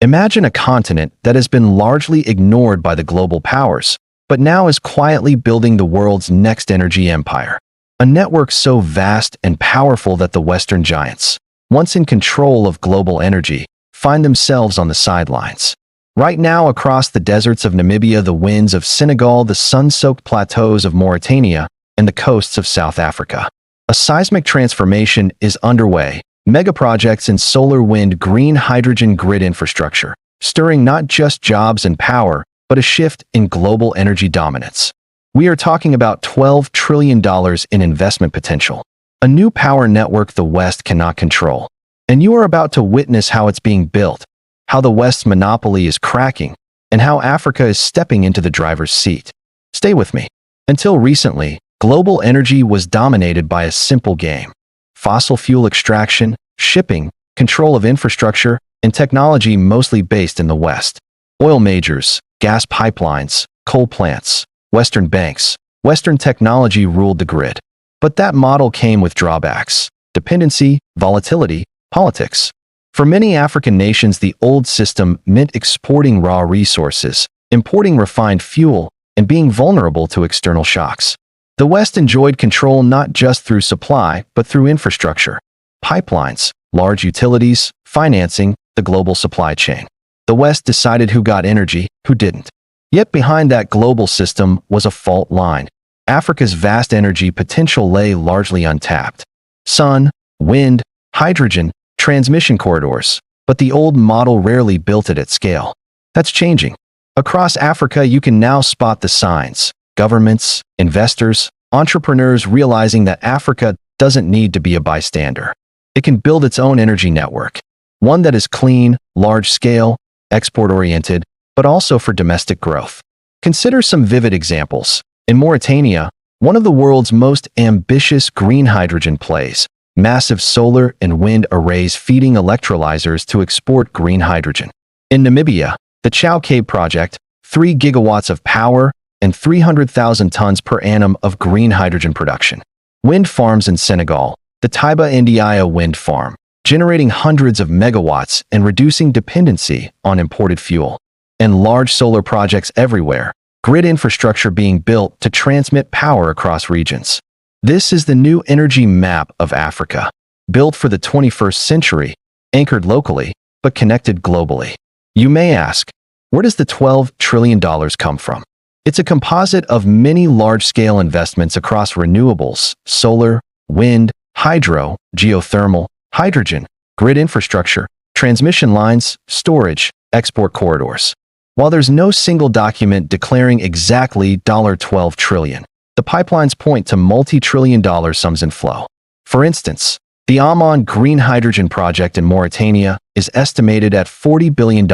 Imagine a continent that has been largely ignored by the global powers, but now is quietly building the world's next energy empire. A network so vast and powerful that the Western giants, once in control of global energy, find themselves on the sidelines. Right now, across the deserts of Namibia, the winds of Senegal, the sun-soaked plateaus of Mauritania, and the coasts of South Africa, a seismic transformation is underway. Megaprojects in solar, wind, green hydrogen grid infrastructure, stirring not just jobs and power, but a shift in global energy dominance. We are talking about $12 trillion in investment potential, a new power network the West cannot control. And you are about to witness how it's being built, how the West's monopoly is cracking, and how Africa is stepping into the driver's seat. Stay with me. Until recently, global energy was dominated by a simple game: fossil fuel extraction, shipping, control of infrastructure, and technology mostly based in the West. Oil majors, gas pipelines, coal plants, Western banks, Western technology ruled the grid. But that model came with drawbacks: dependency, volatility, politics. For many African nations, the old system meant exporting raw resources, importing refined fuel, and being vulnerable to external shocks. The West enjoyed control not just through supply, but through infrastructure: pipelines, large utilities, financing, the global supply chain. The West decided who got energy, who didn't. Yet behind that global system was a fault line. Africa's vast energy potential lay largely untapped. Sun, wind, hydrogen, transmission corridors, but the old model rarely built it at scale. That's changing. Across Africa, you can now spot the signs: governments, investors, entrepreneurs realizing that Africa doesn't need to be a bystander. It can build its own energy network, one that is clean, large-scale, export-oriented, but also for domestic growth. Consider some vivid examples. In Mauritania, one of the world's most ambitious green hydrogen plays, massive solar and wind arrays feeding electrolyzers to export green hydrogen. In Namibia, the Chao Cave project, 3 gigawatts of power and 300,000 tons per annum of green hydrogen production. Wind farms in Senegal, the Taiba Ndiaye wind farm, generating hundreds of megawatts and reducing dependency on imported fuel. And large solar projects everywhere, grid infrastructure being built to transmit power across regions. This is the new energy map of Africa, built for the 21st century, anchored locally, but connected globally. You may ask, where does the $12 trillion come from? It's a composite of many large-scale investments across renewables, solar, wind, hydro, geothermal, hydrogen, grid infrastructure, transmission lines, storage, export corridors. While there's no single document declaring exactly $12 trillion, the pipelines point to multi-trillion-dollar sums in flow. For instance, the Amman Green Hydrogen project in Mauritania is estimated at $40 billion,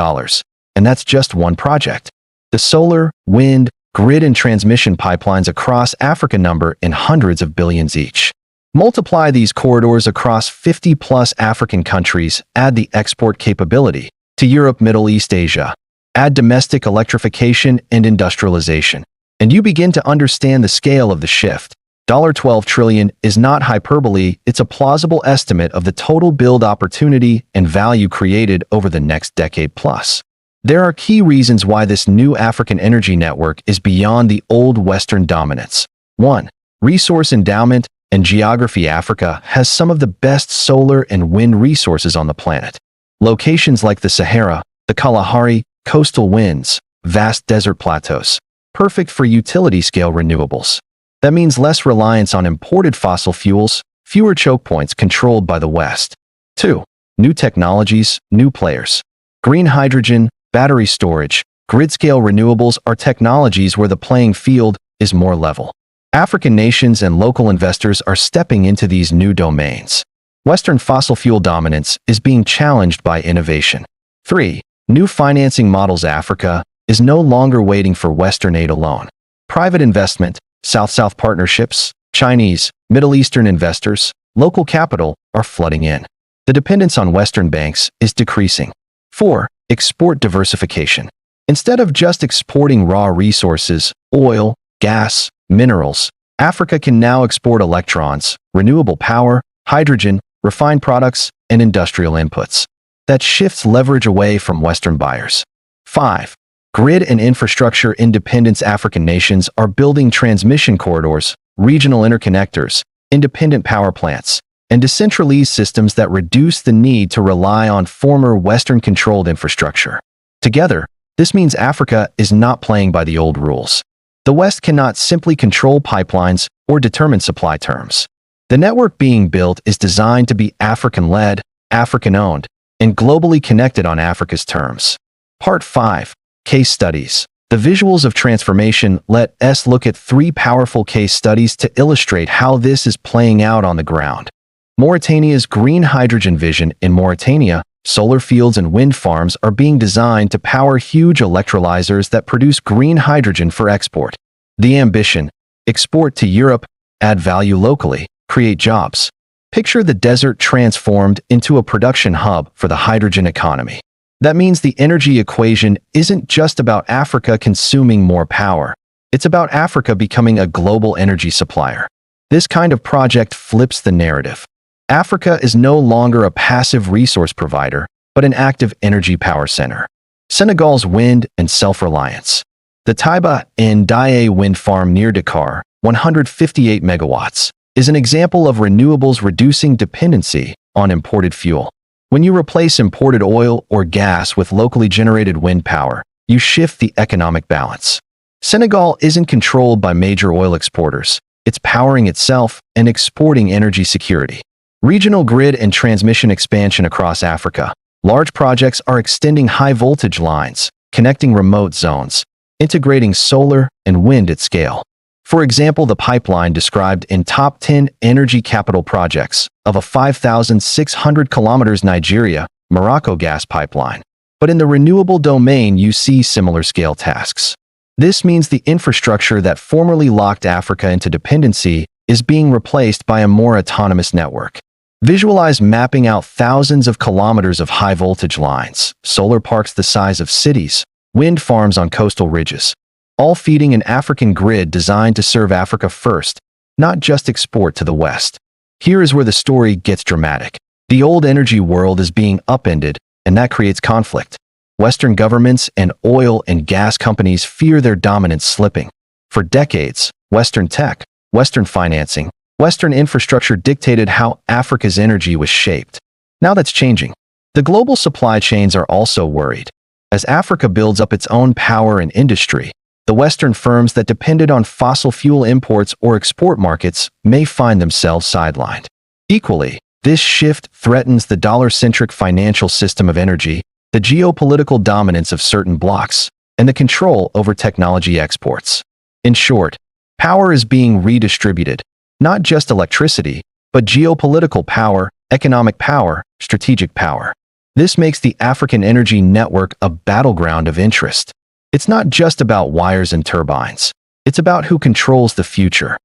and that's just one project. The solar, wind, grid and transmission pipelines across Africa number in hundreds of billions each. Multiply these corridors across 50-plus African countries, add the export capability to Europe, Middle East, Asia, add domestic electrification and industrialization, and you begin to understand the scale of the shift. $12 trillion is not hyperbole, it's a plausible estimate of the total build opportunity and value created over the next decade plus. There are key reasons why this new African energy network is beyond the old Western dominance. 1. Resource endowment and geography. Africa has some of the best solar and wind resources on the planet. Locations like the Sahara, the Kalahari, coastal winds, vast desert plateaus, perfect for utility-scale renewables. That means less reliance on imported fossil fuels, fewer choke points controlled by the West. 2. New technologies, new players. Green hydrogen, battery storage, grid-scale renewables are technologies where the playing field is more level. African nations and local investors are stepping into these new domains. Western fossil fuel dominance is being challenged by innovation. 3. New financing models. Africa is no longer waiting for Western aid alone. Private investment, South-South partnerships, Chinese, Middle Eastern investors, local capital are flooding in. The dependence on Western banks is decreasing. 4. Export diversification. Instead of just exporting raw resources, oil, gas, minerals, Africa can now export electrons, renewable power, hydrogen, refined products, and industrial inputs. that shifts leverage away from Western buyers. 5. Grid and infrastructure independence. African nations are building transmission corridors, regional interconnectors, independent power plants, and decentralized systems that reduce the need to rely on former Western-controlled infrastructure. Together, this means Africa is not playing by the old rules. The West cannot simply control pipelines or determine supply terms. The network being built is designed to be African-led, African-owned, and globally connected on Africa's terms. Part 5. Case Studies. The visuals of transformation. Let us look at 3 powerful case studies to illustrate how this is playing out on the ground. Mauritania's green hydrogen vision. In Mauritania, solar fields and wind farms are being designed to power huge electrolyzers that produce green hydrogen for export. The ambition: export to Europe, add value locally, create jobs. Picture the desert transformed into a production hub for the hydrogen economy. That means the energy equation isn't just about Africa consuming more power. It's about Africa becoming a global energy supplier. This kind of project flips the narrative. Africa is no longer a passive resource provider, but an active energy power center. Senegal's wind and self-reliance. The Taiba Ndiaye wind farm near Dakar, 158 megawatts, is an example of renewables reducing dependency on imported fuel. When you replace imported oil or gas with locally generated wind power, you shift the economic balance. Senegal isn't controlled by major oil exporters. It's powering itself and exporting energy security. Regional grid and transmission expansion across Africa. Large projects are extending high-voltage lines, connecting remote zones, integrating solar and wind at scale. For example, the pipeline described in Top 10 Energy Capital Projects of a 5,600 kilometers Nigeria, Morocco gas pipeline. But in the renewable domain, you see similar scale tasks. This means the infrastructure that formerly locked Africa into dependency is being replaced by a more autonomous network. Visualize mapping out thousands of kilometers of high-voltage lines, solar parks the size of cities, wind farms on coastal ridges, all feeding an African grid designed to serve Africa first, not just export to the West. Here is where the story gets dramatic. The old energy world is being upended, and that creates conflict. Western governments and oil and gas companies fear their dominance slipping. For decades, Western tech, Western financing, Western infrastructure dictated how Africa's energy was shaped. Now that's changing. The global supply chains are also worried. As Africa builds up its own power and industry, the Western firms that depended on fossil fuel imports or export markets may find themselves sidelined. Equally, this shift threatens the dollar-centric financial system of energy, the geopolitical dominance of certain blocs, and the control over technology exports. In short, power is being redistributed. Not just electricity, but geopolitical power, economic power, strategic power. This makes the African energy network a battleground of interest. It's not just about wires and turbines. It's about who controls the future.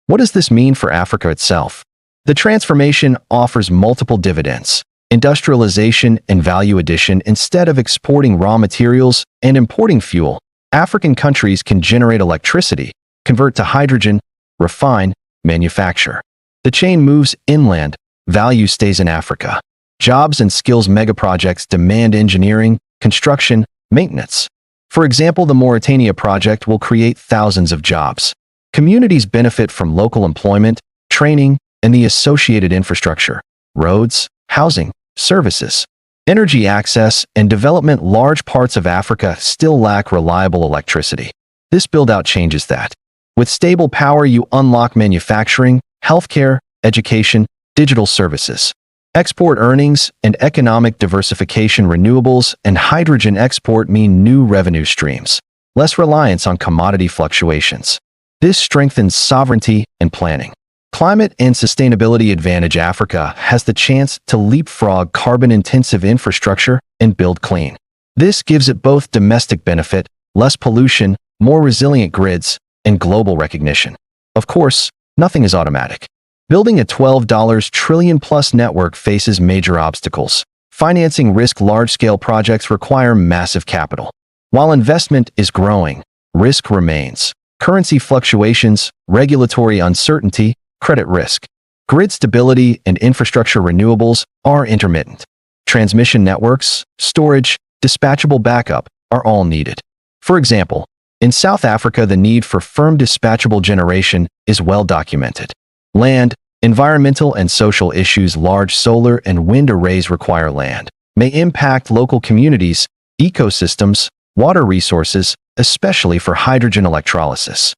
What does this mean for Africa itself? The transformation offers multiple dividends: industrialization and value addition. Instead of exporting raw materials and importing fuel, African countries can generate electricity, convert to hydrogen, refine, manufacture. The chain moves inland, value stays in Africa. Jobs and skills. Megaprojects demand engineering, construction, maintenance. For example, the Mauritania project will create thousands of jobs. Communities benefit from local employment, training, and the associated infrastructure: roads, housing, services, energy access, and development. Large parts of Africa still lack reliable electricity. This build-out changes that. With stable power, you unlock manufacturing, healthcare, education, digital services, export earnings, and economic diversification. Renewables and hydrogen export mean new revenue streams, less reliance on commodity fluctuations. This strengthens sovereignty and planning. Climate and sustainability advantage. Africa has the chance to leapfrog carbon-intensive infrastructure and build clean. This gives it both domestic benefit, less pollution, more resilient grids, and global recognition. Of course, nothing is automatic. Building a $12 trillion-plus network faces major obstacles. Financing risk. Large-scale projects require massive capital. While investment is growing, risk remains. Currency fluctuations, regulatory uncertainty, credit risk. Grid stability and infrastructure. Renewables are intermittent. transmission networks, storage, dispatchable backup are all needed. For example, in South Africa, the need for firm dispatchable generation is well documented. Land, environmental and social issues. Large solar and wind arrays require land, may impact local communities, ecosystems, water resources, especially for hydrogen electrolysis.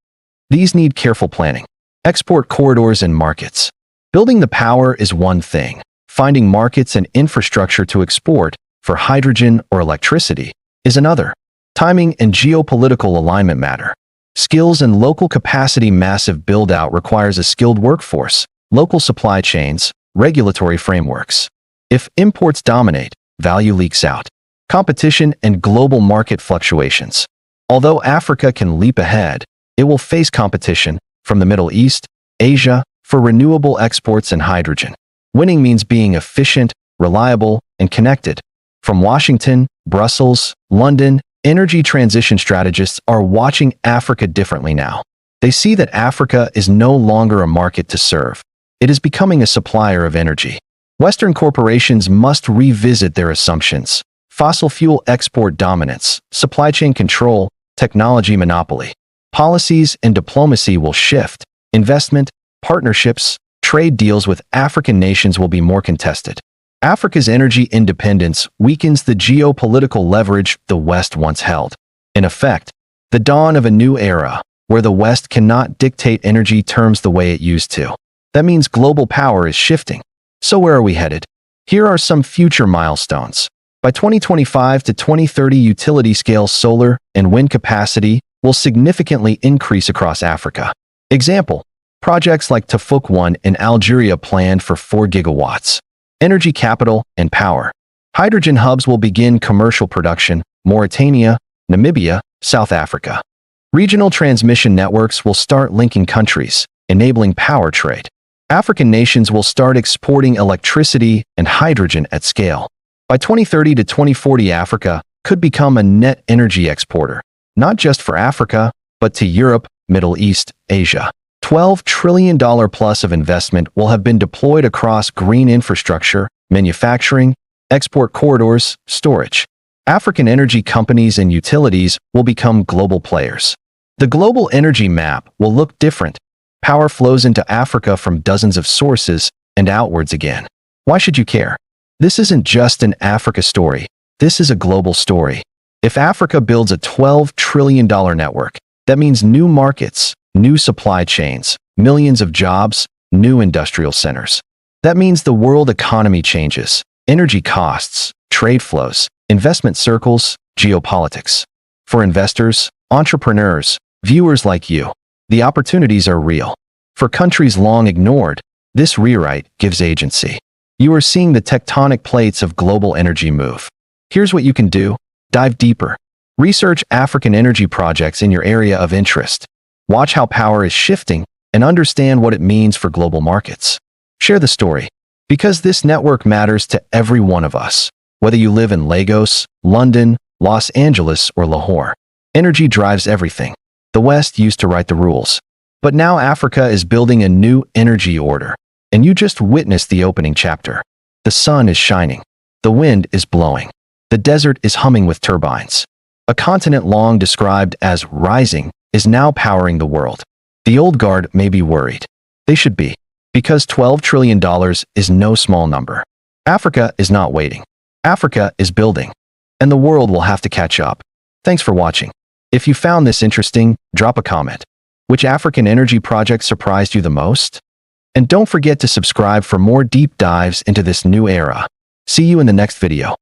These need careful planning. Export corridors and markets. Building the power is one thing. Finding markets and infrastructure to export for hydrogen or electricity is another. Timing and geopolitical alignment matter. Skills and local capacity. Massive build-out requires a skilled workforce, local supply chains, regulatory frameworks. If imports dominate, value leaks out. Competition and global market fluctuations. Although Africa can leap ahead, it will face competition from the Middle East, Asia, for renewable exports and hydrogen. Winning means being efficient, reliable, and connected. From Washington, Brussels, London, energy transition strategists are watching Africa differently now. They see that Africa is no longer a market to serve. It is becoming a supplier of energy. Western corporations must revisit their assumptions. Fossil fuel export dominance, supply chain control, technology monopoly. Policies and diplomacy will shift. Investment, partnerships, trade deals with African nations will be more contested. Africa's energy independence weakens the geopolitical leverage the West once held. In effect, the dawn of a new era, where the West cannot dictate energy terms the way it used to. That means global power is shifting. So where are we headed? Here are some future milestones. By 2025 to 2030, utility-scale solar and wind capacity will significantly increase across Africa. Example, projects like Tafuk 1 in Algeria planned for 4 gigawatts. Energy capital and power. Hydrogen hubs will begin commercial production, Mauritania, Namibia, South Africa. Regional transmission networks will start linking countries, enabling power trade. African nations will start exporting electricity and hydrogen at scale. By 2030 to 2040, Africa could become a net energy exporter, not just for Africa, but to Europe, Middle East, Asia. $12 trillion plus of investment will have been deployed across green infrastructure, manufacturing, export corridors, storage. African energy companies and utilities will become global players. The global energy map will look different. Power flows into Africa from dozens of sources and outwards again. Why should you care? This isn't just an Africa story. This is a global story. If Africa builds a $12 trillion network, that means new markets, new supply chains, millions of jobs, new industrial centers. That means the world economy changes, energy costs, trade flows, investment circles, geopolitics. For investors, entrepreneurs, viewers like you, the opportunities are real. For countries long ignored, this rewrite gives agency. You are seeing the tectonic plates of global energy move. Here's what you can do. Dive deeper. Research African energy projects in your area of interest. Watch how power is shifting and understand what it means for global markets. Share the story, because this network matters to every one of us. Whether you live in Lagos, London, Los Angeles, or Lahore, energy drives everything. The West used to write the rules, but now Africa is building a new energy order, and you just witnessed the opening chapter. The sun is shining. The wind is blowing. The desert is humming with turbines. A continent long described as rising is now powering the world. The old guard may be worried. They should be, because $12 trillion is no small number. Africa is not waiting. Africa is building, and the world will have to catch up. Thanks for watching. If you found this interesting, drop a comment. Which African energy project surprised you the most? And don't forget to subscribe for more deep dives into this new era. See you in the next video.